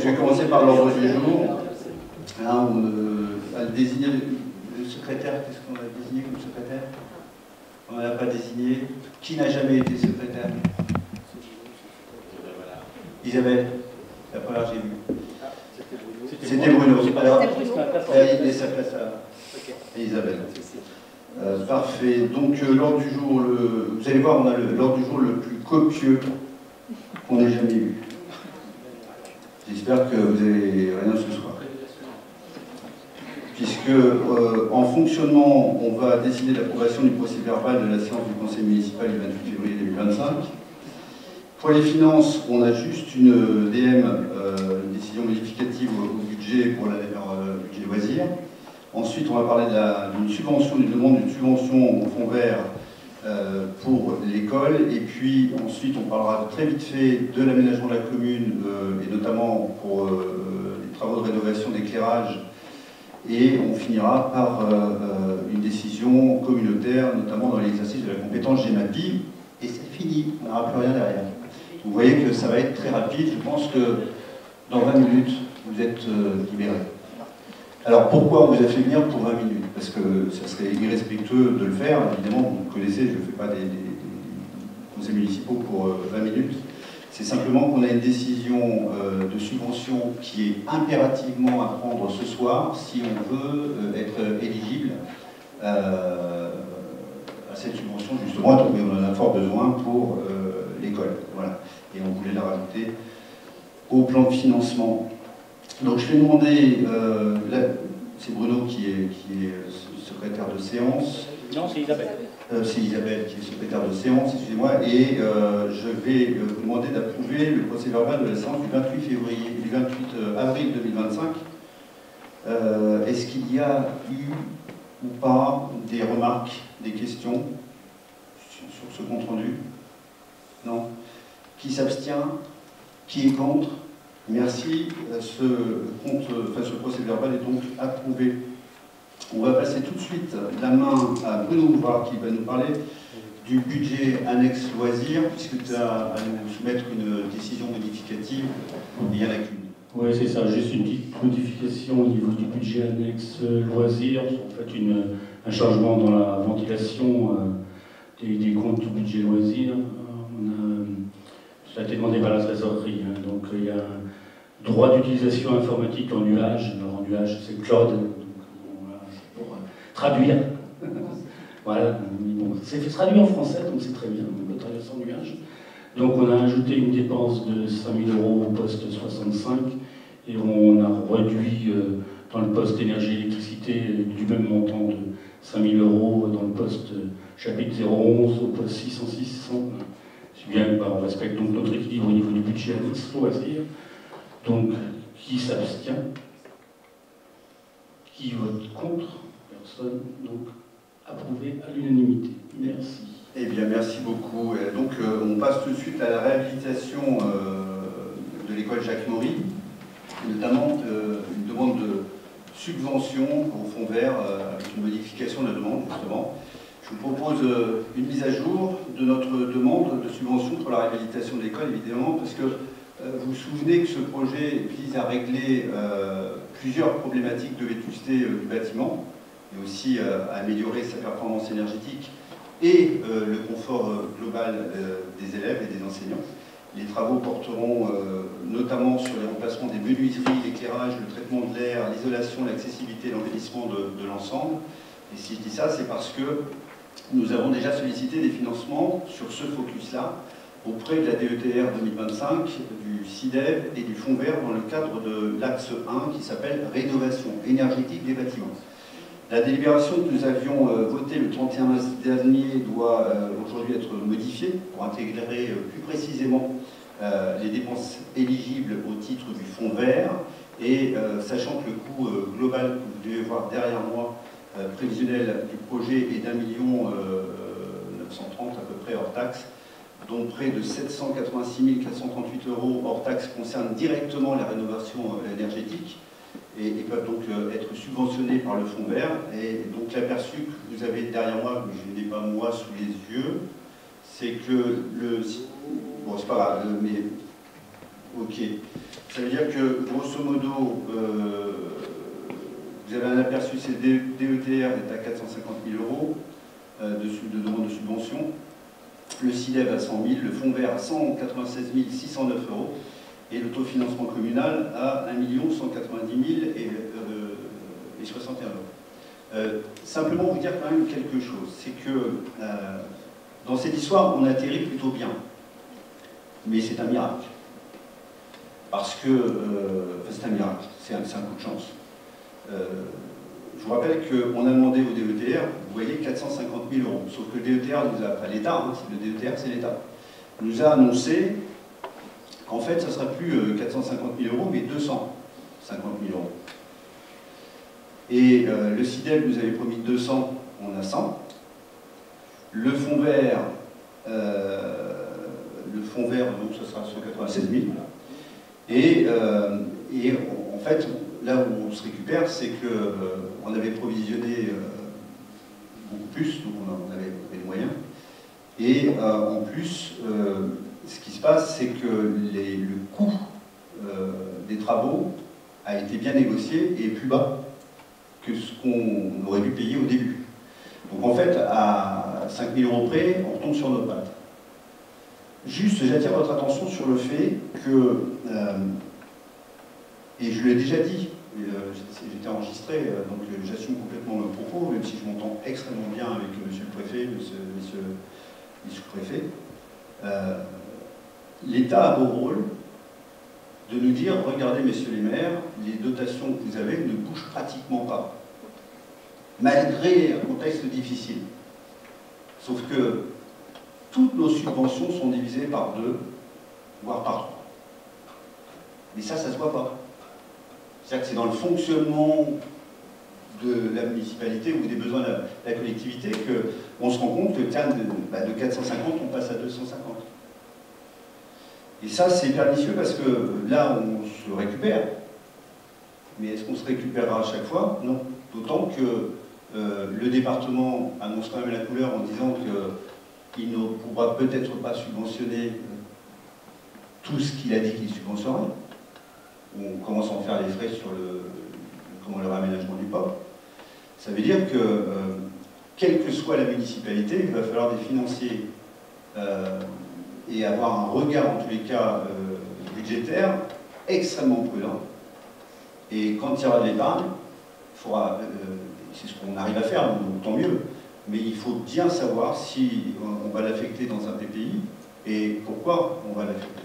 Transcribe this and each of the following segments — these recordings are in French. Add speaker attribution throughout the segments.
Speaker 1: vais commencer par l'ordre du jour. Hein, on a désigné le secrétaire. Qu'est-ce qu'on a désigné comme secrétaire? On ne l'a pas désigné. Qui n'a jamais été secrétaire? Isabelle. La première que j'ai vue. C'était Bruno. Alors, il laisse sa place à Isabelle. Parfait. Donc, l'ordre du jour, vous allez voir, on a l'ordre du jour le plus copieux qu'on ait jamais eu. J'espère que vous avez rien ce soir. Puisque, en fonctionnement, on va décider de l'approbation du procès-verbal de la séance du Conseil municipal du 28 février 2025. Pour les finances, on a juste une DM, une décision modificative au budget pour l'année budget loisirs. Ensuite, on va parler d'une subvention, d'une demande d'une subvention au fonds vert pour l'école. Et puis ensuite, on parlera très vite fait de l'aménagement de la commune, et notamment pour les travaux de rénovation d'éclairage. Et on finira par une décision communautaire, notamment dans l'exercice de la compétence GEMAPI. Et c'est fini, on n'aura plus rien derrière. Vous voyez que ça va être très rapide. Je pense que dans 20 minutes, vous êtes libérés. Alors pourquoi on vous a fait venir pour 20 minutes? Parce que ça serait irrespectueux de le faire. Évidemment, vous me connaissez, je ne fais pas des conseils municipaux pour 20 minutes. C'est simplement qu'on a une décision de subvention qui est impérativement à prendre ce soir si on veut être éligible à cette subvention, justement, mais on en a fort besoin pour l'école. Voilà. Et on voulait la rajouter au plan de financement. Donc je vais demander, c'est Bruno qui est secrétaire de séance.
Speaker 2: Non, c'est Isabelle.
Speaker 1: C'est Isabelle qui est secrétaire de séance, excusez-moi, et je vais vous demander d'approuver le procès-verbal de la séance du 28 avril 2025. Est-ce qu'il y a eu ou pas des remarques, des questions sur ce compte-rendu? Non. Qui s'abstient? Qui est contre? Merci. Ce procès-verbal est donc approuvé. On va passer tout de suite la main à Bruno Ouvrard qui va nous parler du budget annexe loisirs, puisque tu as à nous soumettre une décision modificative, et il n'y en a qu'une.
Speaker 2: Oui, c'est ça, juste une petite modification au niveau du budget annexe loisirs, en fait un changement dans la ventilation des comptes du budget loisirs. Ça a été demandé par la trésorerie, hein, donc il y a un droit d'utilisation informatique en nuage. Alors en nuage, c'est cloud, donc c'est pour traduire. Voilà, bon, c'est traduit en français, donc c'est très bien, on peut traduire en nuage. Donc on a ajouté une dépense de 5 000 € au poste 65 et on a réduit dans le poste énergie-électricité du même montant de 5 000 € dans le poste chapitre 011 au poste 606. C'est bien, on respecte donc notre équilibre au niveau du budget annexe loisirs. Donc, qui s'abstient? Qui vote contre? Personne. Donc, approuvé à l'unanimité. Merci.
Speaker 1: Eh bien, merci beaucoup. Donc, on passe tout de suite à la réhabilitation de l'école Jacques Maury, notamment une demande de subvention au fonds vert, avec une modification de la demande, justement. Je vous propose une mise à jour de notre demande de subvention pour la réhabilitation de l'école, évidemment, parce que vous vous souvenez que ce projet vise à régler plusieurs problématiques de vétusté du bâtiment, et aussi à améliorer sa performance énergétique et le confort global des élèves et des enseignants. Les travaux porteront notamment sur les remplacements des menuiseries, l'éclairage, le traitement de l'air, l'isolation, l'accessibilité et l'embellissement de l'ensemble. Et si je dis ça, c'est parce que nous avons déjà sollicité des financements sur ce focus-là auprès de la DETR 2025, du CIDEV et du Fonds vert dans le cadre de l'axe 1 qui s'appelle rénovation énergétique des bâtiments. La délibération que nous avions votée le 31 mars dernier doit aujourd'hui être modifiée pour intégrer plus précisément les dépenses éligibles au titre du Fonds vert et sachant que le coût global que vous devez voir derrière moi prévisionnel du projet est d'1 930 000 à peu près hors taxe, dont près de 786 438 € hors taxe concernent directement la rénovation énergétique et peuvent donc être subventionnés par le Fonds vert. Et donc l'aperçu que vous avez derrière moi, que je n'ai pas moi sous les yeux, c'est que bon, c'est pas grave, mais Ok. Ça veut dire que, grosso modo, vous avez un aperçu, c'est le DETR est à 450 000 euros de demande de subvention, le CIDEV à 100 000, le fonds vert à 196 609 euros, et l'autofinancement communal à 1 190 000 et 61 euros. Simplement vous dire quand même quelque chose, c'est que dans cette histoire, on atterrit plutôt bien. Mais c'est un miracle. Parce que, c'est un miracle, c'est un coup de chance. Je vous rappelle qu'on a demandé au DETR, vous voyez, 450 000 euros. Sauf que le DETR nous a, enfin l'État, hein, le DETR c'est l'État, nous a annoncé qu'en fait, ça ne sera plus 450 000 euros, mais 250 000 euros. Et le CIDEB nous avait promis 200, on a 100. Le fonds vert, donc ce sera 196 000. Et en fait, là où on se récupère, c'est qu'on avait provisionné beaucoup plus, donc on avait les moyens. Et en plus, ce qui se passe, c'est que le coût des travaux a été bien négocié et plus bas que ce qu'on aurait dû payer au début. Donc en fait, à 5 000 euros près, on retombe sur notre patte. Juste, j'attire votre attention sur le fait que, et je l'ai déjà dit, j'étais enregistré, donc j'assume complètement le propos, même si je m'entends extrêmement bien avec monsieur le préfet, monsieur les sous-préfets. L'État a pour rôle de nous dire, regardez messieurs les maires, les dotations que vous avez ne bougent pratiquement pas, malgré un contexte difficile. Sauf que toutes nos subventions sont divisées par 2, voire par 3. Mais ça se voit pas. C'est-à-dire que c'est dans le fonctionnement de la municipalité ou des besoins de la collectivité qu'on se rend compte que de 450, on passe à 250. Et ça, c'est pernicieux parce que là, on se récupère. Mais est-ce qu'on se récupérera à chaque fois? Non. D'autant que le département annonce quand même la couleur en disant qu'il ne pourra peut-être pas subventionner tout ce qu'il a dit qu'il subventionnerait. On commence à en faire les frais sur le réaménagement du port. Ça veut dire que, quelle que soit la municipalité, il va falloir des financiers et avoir un regard, en tous les cas, budgétaire extrêmement prudent. Et quand il y aura de l'épargne, c'est ce qu'on arrive à faire, donc tant mieux. Mais il faut bien savoir si on va l'affecter dans un PPI et pourquoi on va l'affecter.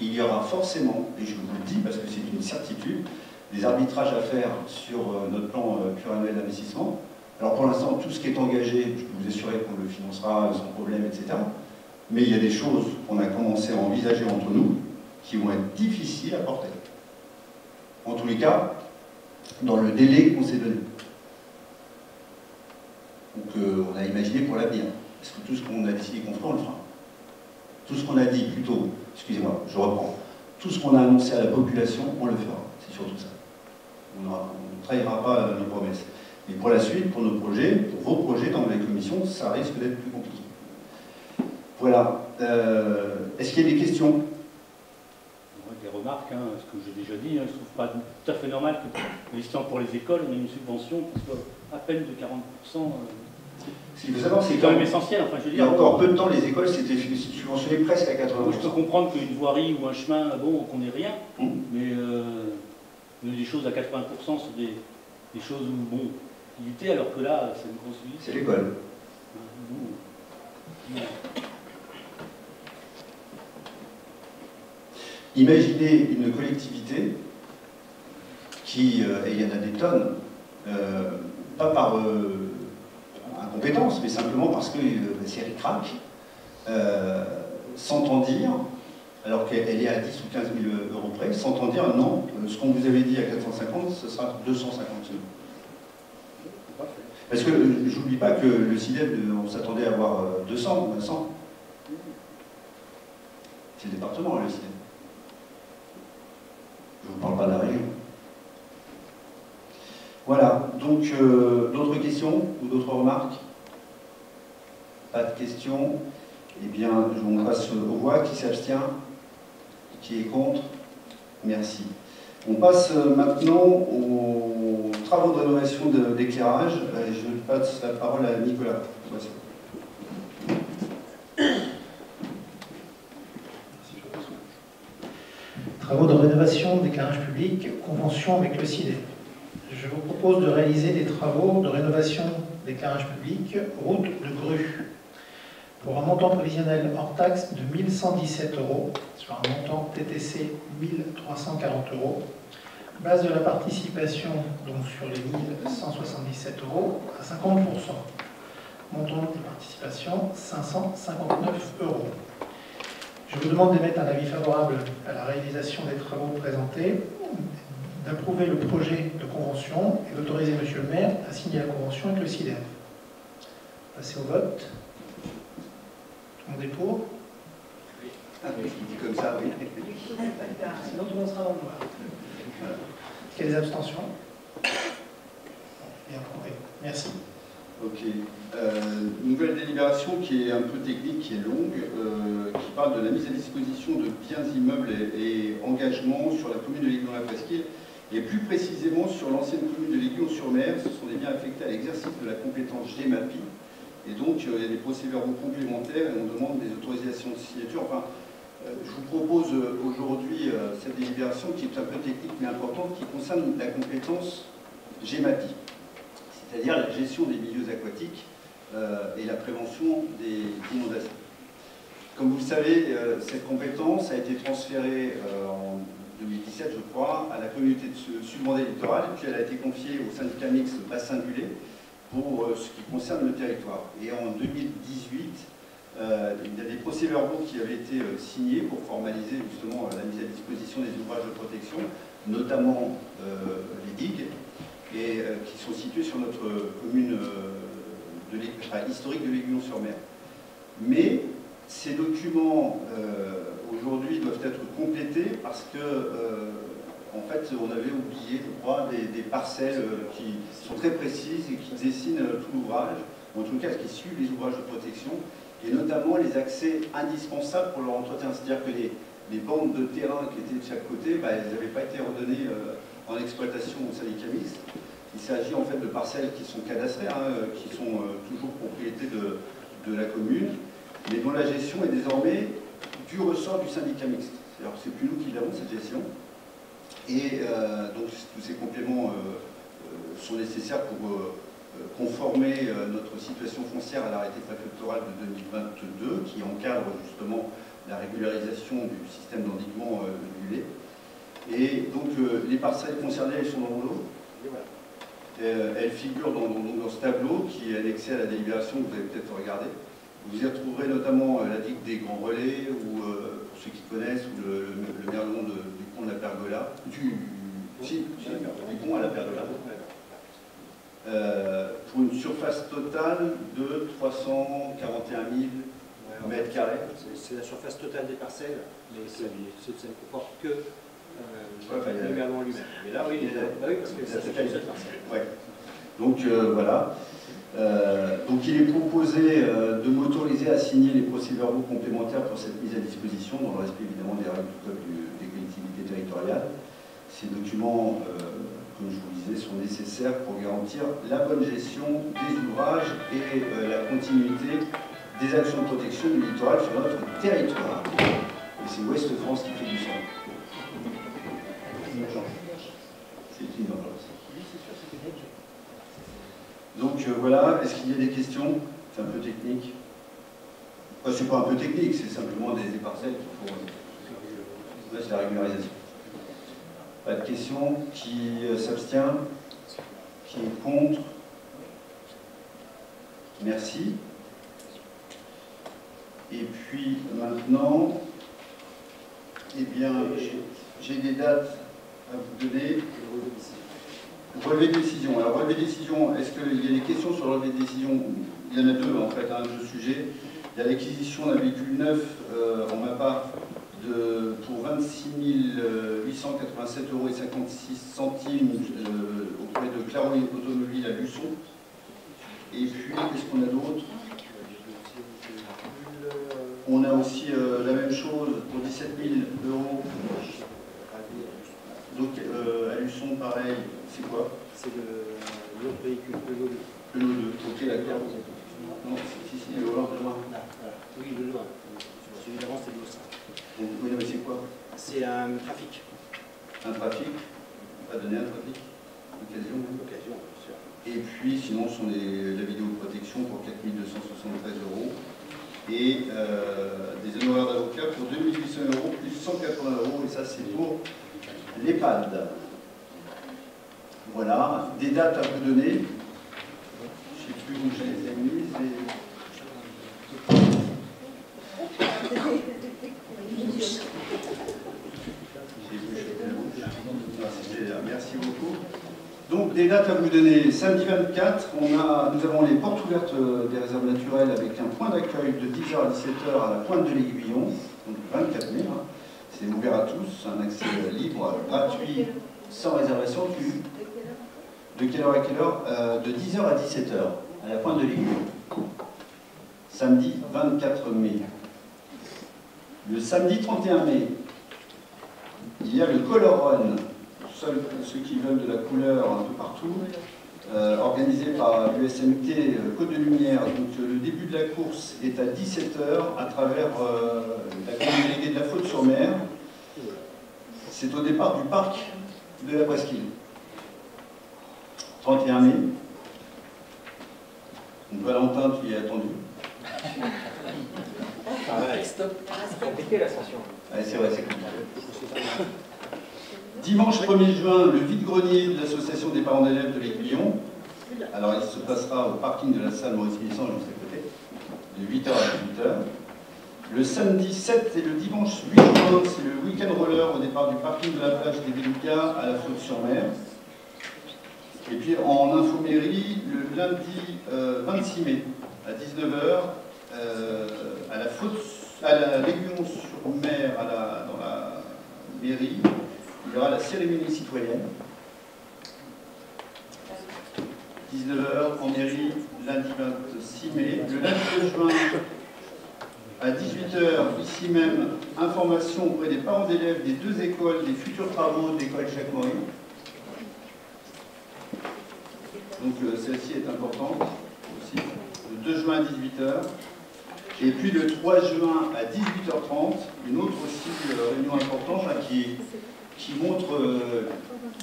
Speaker 1: Il y aura forcément, et je vous le dis parce que c'est une certitude, des arbitrages à faire sur notre plan pluriannuel d'investissement. Alors pour l'instant, tout ce qui est engagé, je peux vous assurer qu'on le financera sans problème, etc. Mais il y a des choses qu'on a commencé à envisager entre nous qui vont être difficiles à porter. En tous les cas, dans le délai qu'on s'est donné. Donc on a imaginé pour l'avenir. Parce que tout ce qu'on a décidé qu'on fera, on le fera. Tout ce qu'on a dit plutôt, excusez-moi, je reprends, tout ce qu'on a annoncé à la population, on le fera. C'est surtout ça. On ne trahira pas nos promesses. Mais pour la suite, pour nos projets, pour vos projets dans les commissions, ça risque d'être plus compliqué. Voilà. Est-ce qu'il y a des questions?
Speaker 3: Des remarques, hein, ce que j'ai déjà dit, je ne trouve pas tout à fait normal que, l'investissement pour les écoles, on ait une subvention qui soit à peine de 40%.
Speaker 1: Ce qu'il faut savoir, c'est
Speaker 3: quand même essentiel. Enfin, je veux dire,
Speaker 1: il y a encore peu de temps, les écoles s'étaient subventionnées presque à 80%.
Speaker 3: Je peux comprendre qu'une voirie ou un chemin, bon, qu'on n'ait rien, mais des choses à 80% sont des choses où, bon, il était, alors que là, c'est une grosse ville.
Speaker 1: C'est l'école. Imaginez une collectivité qui, et il y en a des tonnes, pas par incompétence, mais simplement parce que c'est ric-rac, s'entend dire, alors qu'elle est à 10 ou 15 000 euros près, s'entend dire non, ce qu'on vous avait dit à 450, ce sera 250 euros. Parce que je n'oublie pas que le CIDEB, on s'attendait à avoir 200 ou 100. C'est le département, le CIDEB. Je ne vous parle pas de la région. Voilà, donc d'autres questions ou d'autres remarques? Pas de questions? Eh bien, on passe aux voix. Qui s'abstient? Qui est contre? Merci. On passe maintenant aux travaux de rénovation d'éclairage. Je passe la parole à Nicolas. Voici.
Speaker 4: Travaux de rénovation d'éclairage public, convention avec le CIDE. Je vous propose de réaliser des travaux de rénovation d'éclairage public, route de Grue, pour un montant prévisionnel hors taxe de 1117 €, sur un montant TTC 1340 €. Base de la participation, donc sur les 1177 € à 50%. Montant de participation 559 €. Je vous demande d'émettre un avis favorable à la réalisation des travaux présentés, d'approuver le projet de convention et d'autoriser M. le maire à signer la convention avec le CIDEF. Passer au vote. Tout le monde est pour?
Speaker 1: Oui. Ah oui, dit comme ça, oui.
Speaker 4: Sinon, tout le monde sera dans le noir. Voilà. Est-ce qu'il y a des abstentions? Bien approuvé. Merci.
Speaker 1: Ok. Nouvelle délibération qui est un peu technique, qui est longue, qui parle de la mise à disposition de biens immeubles et engagements sur la commune de l'Aiguillon-la-Presqu'île, et plus précisément sur l'ancienne commune de l'Aiguillon-sur-Mer. Ce sont des biens affectés à l'exercice de la compétence GEMAPI. Et donc, il y a des procès-verbaux complémentaires et on demande des autorisations de signature. Enfin, je vous propose aujourd'hui cette délibération qui est un peu technique mais importante, qui concerne la compétence GEMAPI, c'est-à-dire la gestion des milieux aquatiques et la prévention des inondations. Comme vous le savez, cette compétence a été transférée en 2017, je crois, à la communauté de Sud-Vendée littorale, puis elle a été confiée au syndicat mixte Bassin du Lay pour ce qui concerne le territoire. Et en 2018, il y a des procès-verbaux qui avaient été signés pour formaliser justement la mise à disposition des ouvrages de protection, notamment les digues, et qui sont situés sur notre commune historique de l'Aiguillon-sur-Mer. Mais ces documents, aujourd'hui, doivent être complétés parce que, en fait, on avait oublié, je crois, des parcelles qui sont très précises et qui dessinent tout l'ouvrage, ou en tout cas qui suivent les ouvrages de protection, et notamment les accès indispensables pour leur entretien. C'est-à-dire que les bandes de terrain qui étaient de chaque côté, elles n'avaient pas été redonnées en exploitation au syndicat mixte. Il s'agit en fait de parcelles qui sont cadastrées, qui sont toujours propriété de la commune, mais dont la gestion est désormais du ressort du syndicat mixte. C'est-à-dire que c'est plus nous qui l'avons, cette gestion. Et donc tous ces compléments sont nécessaires pour conformer notre situation foncière à l'arrêté préfectoral de 2022, qui encadre justement la régularisation du système d'endiguement du lait. Et donc les parcelles concernées, elles sont dans mon lot. Elles figurent dans ce tableau qui est annexé à la délibération que vous avez peut-être regardé. Vous y retrouverez notamment la digue des Grands Relais, ou pour ceux qui connaissent, ou le merlon du pont de la Pergola, du pont à la Pergola, pour une surface totale de 341 000 mètres carrés.
Speaker 5: C'est la surface totale des parcelles, mais ça ne comporte que le merlon lui-même. Mais là, oui, parce que ça fait cette parcelle.
Speaker 1: Ouais. Donc voilà. Donc il est proposé de m'autoriser à signer les procès-verbaux complémentaires pour cette mise à disposition, dans le respect évidemment des règles du Code des collectivités territoriales. Ces documents, comme je vous le disais, sont nécessaires pour garantir la bonne gestion des ouvrages et la continuité des actions de protection du littoral sur notre territoire. Et c'est Ouest France qui fait du sang. C'est une urgence. Donc voilà, est-ce qu'il y a des questions? C'est un peu technique. Enfin, c'est pas un peu technique, c'est simplement des parcelles qu'il faut. Là, c'est la régularisation. Pas de questions? Qui s'abstient? Qui est contre? Merci. Et puis maintenant, eh bien, j'ai des dates à vous donner. Relevé de décision. Alors, relevé de décision, est-ce qu'il y a des questions sur le relevé de décision? Il y en a deux, en fait, deux sujets. Il y a l'acquisition d'un véhicule neuf en ma part pour 26 887,56 € auprès de Claro Automobile à Luçon. Et puis, qu'est-ce qu'on a d'autre? On a aussi la même chose pour 17 000 €. Donc à Luçon, pareil, c'est quoi?
Speaker 5: C'est l'autre véhicule, le 2.
Speaker 1: Le 2, ok, d'accord. Non, si, le Hollande de loin.
Speaker 5: Oui, le loin. Celui d'avant, c'est le 5.
Speaker 1: Oui, mais c'est quoi?
Speaker 5: C'est un trafic.
Speaker 1: Un trafic? On va donner un trafic? Occasion?
Speaker 5: Occasion, bien sûr.
Speaker 1: Et puis, sinon, ce sont la vidéoprotection pour 4 273 € et des honoraires d'avocat pour 2 800 € plus 180 €, et ça, c'est pour l'EHPAD. Voilà, des dates à vous donner. Je ne sais plus où je les ai mises. Merci beaucoup. Donc, des dates à vous donner. Samedi 24, nous avons les portes ouvertes des réserves naturelles avec un point d'accueil de 10h à 17h à la pointe de l'Aiguillon, donc 24 mai. C'est ouvert à tous, un accès libre, gratuit, sans réservation. De quelle heure à quelle heure? De 10h à 17h à la pointe de l'Aiguillon. Samedi 24 mai. Le samedi 31 mai, il y a le Color Run. Ceux qui veulent de la couleur un peu partout, organisé par l'USMT Côte de Lumière. Donc le début de la course est à 17h à travers la commune déléguée de la Faute-sur-Mer. C'est au départ du parc de la Presqu'île. 31 mai. Donc Valentin, tu y es attendu.
Speaker 5: C'est compliqué l'ascension.
Speaker 1: C'est vrai, c'est compliqué. Dimanche 1er juin, le vide-grenier de l'association des parents d'élèves de l'Aiguillon. Alors, il se passera au parking de la salle Maurice-Missant, juste à côté, de 8h à 18h. Le samedi 7 et le dimanche 8 juin, c'est le week-end roller au départ du parking de la plage des Vélucas à la Faute-sur-Mer. Et puis en infomairie, le lundi 26 mai à 19h, à l'Aiguillon-sur-Mer, dans la mairie, il y aura la cérémonie citoyenne. 19h en mairie, lundi 26 mai. Le lundi 2 juin, à 18h, ici même, information auprès des parents d'élèves des deux écoles, des futurs travaux de l'école Jacques-Maury. Donc celle-ci est importante aussi. Le 2 juin à 18h. Et puis le 3 juin à 18h30, une autre aussi réunion importante là, qui montre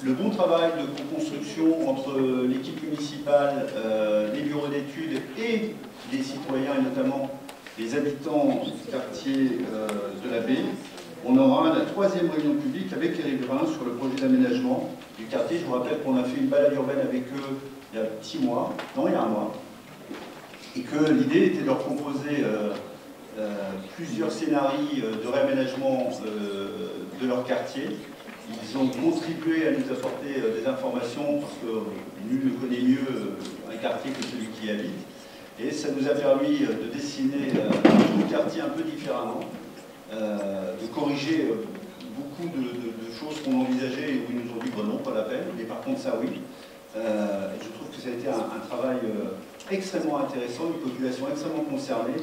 Speaker 1: le bon travail de co-construction entre l'équipe municipale, les bureaux d'études et les citoyens, et notamment les habitants du quartier de la baie. On aura la 3e réunion publique avec les riverains sur le projet d'aménagement du quartier. Je vous rappelle qu'on a fait une balade urbaine avec eux il y a 6 mois, non, il y a 1 mois, et que l'idée était de leur proposer plusieurs scénarios de réaménagement de leur quartier. Ils ont contribué à nous apporter des informations parce que nul ne connaît mieux un quartier que celui qui y habite. Et ça nous a permis de dessiner tout le quartier un peu différemment, de corriger beaucoup de choses qu'on envisageait et où ils nous ont dit bon, non, pas la peine, mais par contre ça oui. Et je trouve que ça a été un travail extrêmement intéressant, une population extrêmement concernée.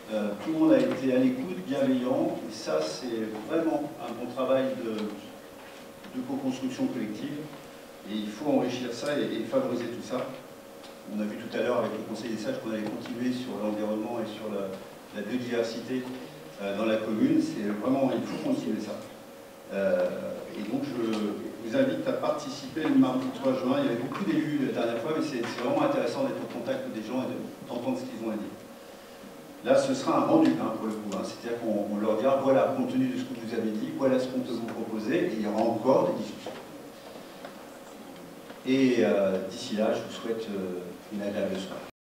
Speaker 1: Tout le monde a été à l'écoute, bienveillant, et ça c'est vraiment un bon travail de co-construction collective. Et il faut enrichir ça et favoriser tout ça. On a vu tout à l'heure avec le Conseil des sages qu'on allait continuer sur l'environnement et sur la biodiversité dans la commune. C'est vraiment, il faut continuer ça. Et donc je vous invite à participer le mardi 3 juin. Il y avait beaucoup d'élus la dernière fois, mais c'est vraiment intéressant d'être au contact des gens et d'entendre ce qu'ils ont à dire. Là, ce sera un rendu pour le coup. C'est-à-dire qu'on leur dira, voilà, compte tenu de ce que vous avez dit, voilà ce qu'on peut vous proposer, et il y aura encore des discussions. Et d'ici là, je vous souhaite une agréable soirée.